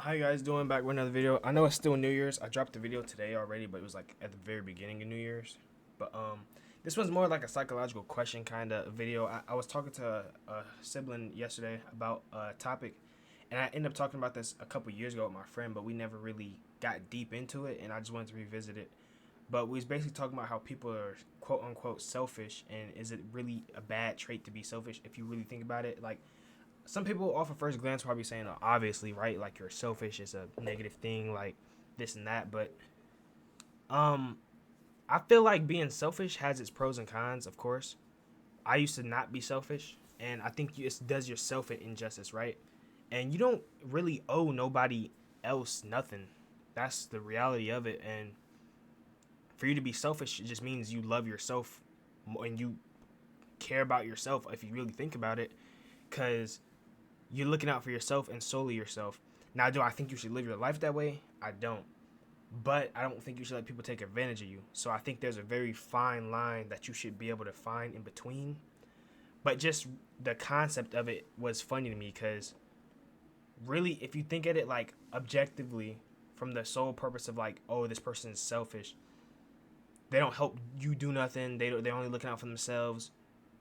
How you guys doing? Back with another video. I know it's still New Year's. I dropped the video today already, but it was like at the very beginning of New Year's. But this one's more like a psychological question kind of video. I was talking to a sibling yesterday about a topic, and I ended up talking about this a couple years ago with my friend, but we never really got deep into it, and I just wanted to revisit it. But we was basically talking about how people are quote unquote selfish, and is it really a bad trait to be selfish if you really think about it? Like some people off of first glance probably saying, oh, obviously, right? Like you're selfish is a negative thing, like this and that. But um, I feel like being selfish has its pros and cons. Of course, I used to not be selfish, and I think it does yourself an injustice, right? And you don't really owe nobody else nothing. That's the reality of it. And for you to be selfish, it just means you love yourself and you care about yourself. If you really think about it, because you're looking out for yourself and solely yourself. Now, do I think you should live your life that way? I don't. But I don't think you should let people take advantage of you. So I think there's a very fine line that you should be able to find in between. But just the concept of it was funny to me because really, if you think at it like objectively from the sole purpose of like, oh, this person is selfish, they don't help you do nothing. They're only looking out for themselves,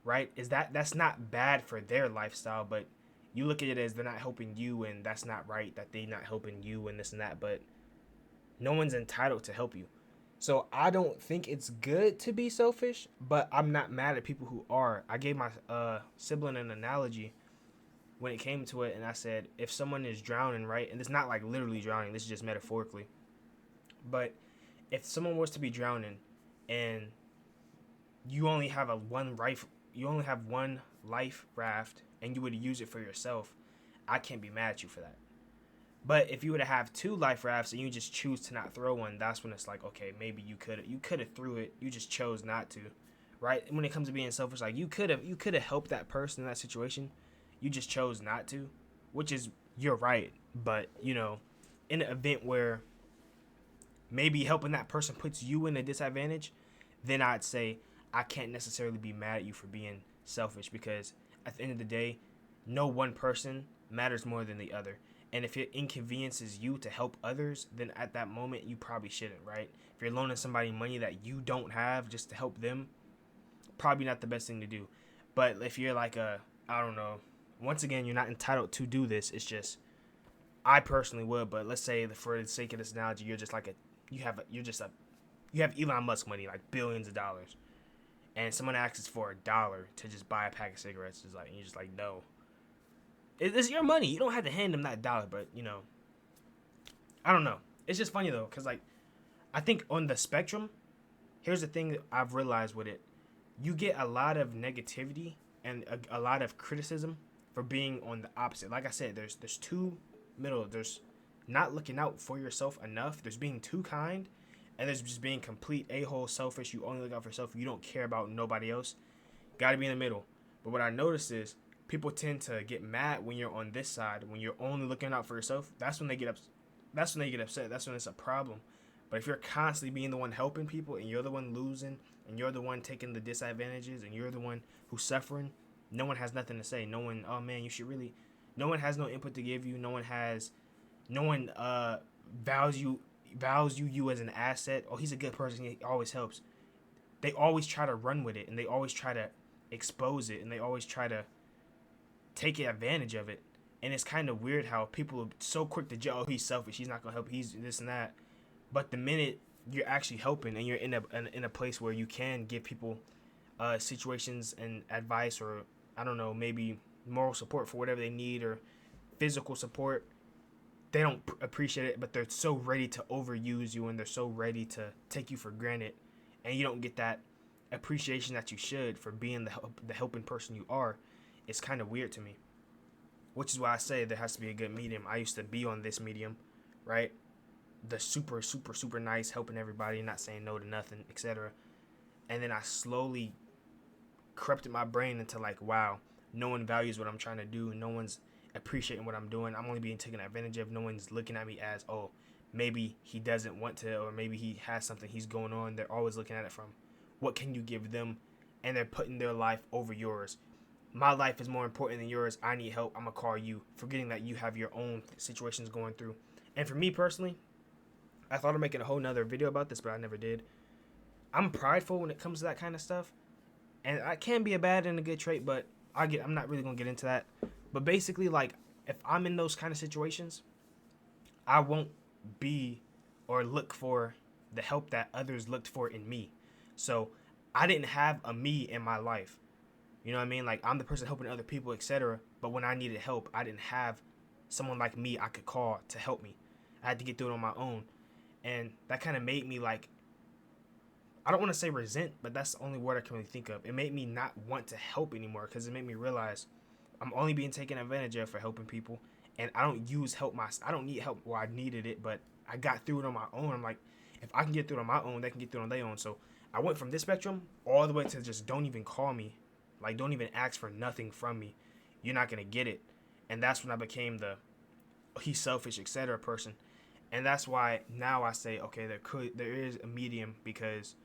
right? That's not bad for their lifestyle, but you look at it as they're not helping you, and that's not right. That they're not helping you, and this and that. But no one's entitled to help you. So I don't think it's good to be selfish, but I'm not mad at people who are. I gave my sibling an analogy when it came to it, and I said if someone is drowning, right, and it's not like literally drowning. This is just metaphorically. But if someone was to be drowning, and you only have one life raft, and you would use it for yourself, I can't be mad at you for that. But if you were to have two life rafts and you just choose to not throw one, that's when it's like, okay, maybe you could have threw it, you just chose not to, right? And when it comes to being selfish, like you could have helped that person in that situation, you just chose not to, which is you're right. But in an event where maybe helping that person puts you in a disadvantage, then I'd say I can't necessarily be mad at you for being selfish because at the end of the day, no one person matters more than the other. And if it inconveniences you to help others, then at that moment you probably shouldn't, right? If you're loaning somebody money that you don't have just to help them, probably not the best thing to do. But if you're like I don't know, once again, you're not entitled to do this. It's just I personally would, but let's say for the sake of this analogy, you're just like you have Elon Musk money, like billions of dollars, and someone asks for $1 to just buy a pack of cigarettes. It's like you're just like no, it's your money. You don't have to hand them that dollar, but I don't know. It's just funny though, cause like I think on the spectrum, here's the thing that I've realized with it: you get a lot of negativity and a lot of criticism for being on the opposite. Like I said, there's two middle. There's not looking out for yourself enough. There's being too kind, and there's just being complete a-hole selfish. You only look out for yourself. You don't care about nobody else. Got to be in the middle. But what I noticed is people tend to get mad when you're on this side. When you're only looking out for yourself, that's when they get upset. That's when they get upset. That's when it's a problem. But if you're constantly being the one helping people and you're the one losing and you're the one taking the disadvantages and you're the one who's suffering, no one has nothing to say. No one, oh man, you should really. No one has no input to give you. No one values you as an asset. Oh, he's a good person. He always helps. They always try to run with it and they always try to expose it and they always try to take advantage of it. And it's kind of weird how people are so quick to judge, oh, he's selfish, he's not gonna help, he's this and that. But the minute you're actually helping and you're in a place where you can give people situations and advice, or I don't know, maybe moral support for whatever they need or physical support, they don't appreciate it, but they're so ready to overuse you and they're so ready to take you for granted, and you don't get that appreciation that you should for being the helping person you are. It's kind of weird to me, which is why I say there has to be a good medium. I used to be on this medium, right? The super, super, super nice, helping everybody, not saying no to nothing, etc. And then I slowly corrupted my brain into like, wow, no one values what I'm trying to do. No one's appreciating what I'm doing. I'm only being taken advantage of. No one's looking at me as, oh, maybe he doesn't want to, or maybe he has something he's going on. They're always looking at it from, what can you give them? And they're putting their life over yours. my life is more important than yours. I need help. I'm gonna call you, forgetting that you have your own situations going through. And for me personally, I thought of making a whole nother video about this, but I never did. I'm prideful when it comes to that kind of stuff, and I can be a bad and a good trait, but I'm not really gonna get into that. But basically, like, if I'm in those kind of situations, I won't be or look for the help that others looked for in me. So I didn't have a me in my life. You know what I mean? Like, I'm the person helping other people, etc. But when I needed help, I didn't have someone like me I could call to help me. I had to get through it on my own. And that kind of made me, like, I don't want to say resent, but that's the only word I can really think of. It made me not want to help anymore, because it made me realize I'm only being taken advantage of for helping people, and I don't use help I don't need help where I needed it, but I got through it on my own. I'm like, if I can get through it on my own, they can get through it on their own. So I went from this spectrum all the way to just don't even call me, like, don't even ask for nothing from me. You're not gonna get it, and that's when I became the he's selfish, etc. person, and that's why now I say, okay, there is a medium, because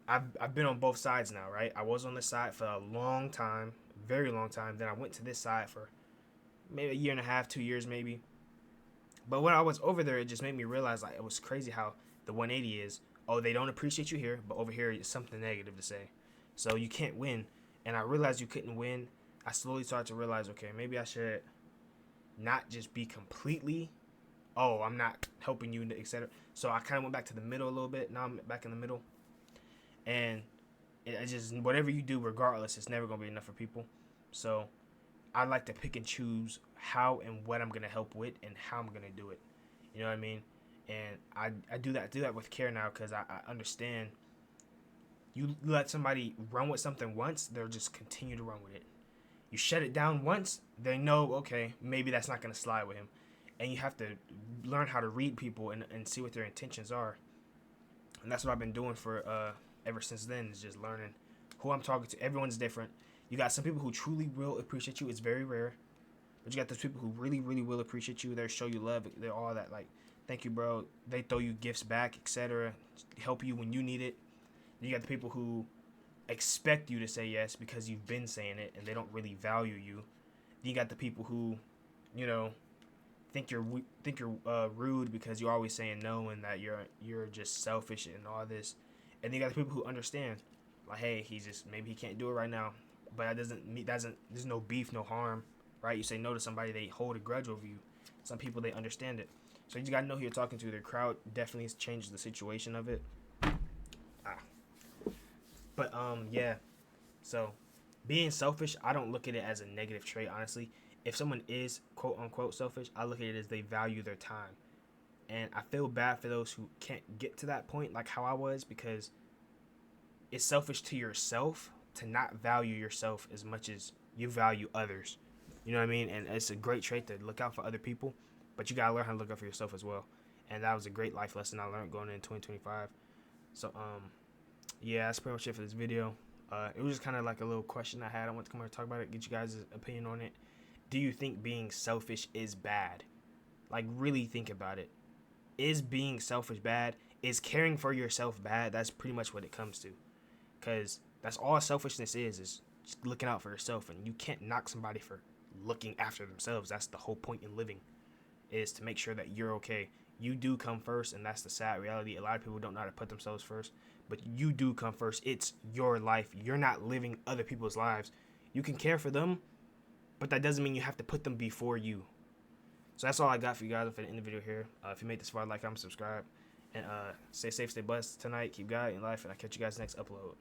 I've been on both sides now, right? I was on this side for a long time, very long time. Then I went to this side for maybe a year and a half, 2 years maybe. But when I was over there, it just made me realize, like, it was crazy how the 180 is, oh, they don't appreciate you here, but over here it's something negative to say. So you can't win. And I realized you couldn't win. I slowly started to realize, okay, maybe I should not just be completely, oh, I'm not helping you, etc. So I kind of went back to the middle a little bit. Now I'm back in the middle. And it's just, whatever you do, regardless, it's never going to be enough for people. So I like to pick and choose how and what I'm going to help with and how I'm going to do it. You know what I mean? And I do that with care now, because I understand you let somebody run with something once, they'll just continue to run with it. You shut it down once, they know, okay, maybe that's not going to slide with him. And you have to learn how to read people and see what their intentions are. And that's what I've been doing for ever since then, is just learning who I'm talking to. Everyone's different. You got some people who truly will appreciate you. It's very rare. But you got those people who really, really will appreciate you. They'll show you love. They're all that, like, thank you, bro. They throw you gifts back, etc. Help you when you need it. You got the people who expect you to say yes because you've been saying it, and they don't really value you. Then you got the people who, you know, think you're rude because you're always saying no, and that you're just selfish and all this. And then you got the people who understand, like, hey, maybe he can't do it right now, but that doesn't there's no beef, no harm, right? You say no to somebody, they hold a grudge over you. Some people, they understand it. So you just gotta know who you're talking to. Their crowd definitely changes the situation of it. But yeah. So being selfish, I don't look at it as a negative trait, honestly. If someone is quote unquote selfish, I look at it as they value their time. And I feel bad for those who can't get to that point, like how I was, because it's selfish to yourself to not value yourself as much as you value others. You know what I mean? And it's a great trait to look out for other people, but you gotta learn how to look out for yourself as well. And that was a great life lesson I learned going in 2025. So yeah, that's pretty much it for this video. It was just kind of like a little question I had. I want to come here and talk about it, get you guys' opinion on it. Do you think being selfish is bad? Like, really think about it. Is being selfish bad? Is caring for yourself bad? That's pretty much what it comes to. Because that's all selfishness is just looking out for yourself. And you can't knock somebody for looking after themselves. That's the whole point in living, is to make sure that you're okay. You do come first, and that's the sad reality. A lot of people don't know how to put themselves first, but you do come first. It's your life. You're not living other people's lives. You can care for them, but that doesn't mean you have to put them before you. So that's all I got for you guys. I'm going to end the video here. If you made this far, like, comment, subscribe. And stay safe, stay blessed tonight. Keep God in life, and I'll catch you guys next upload.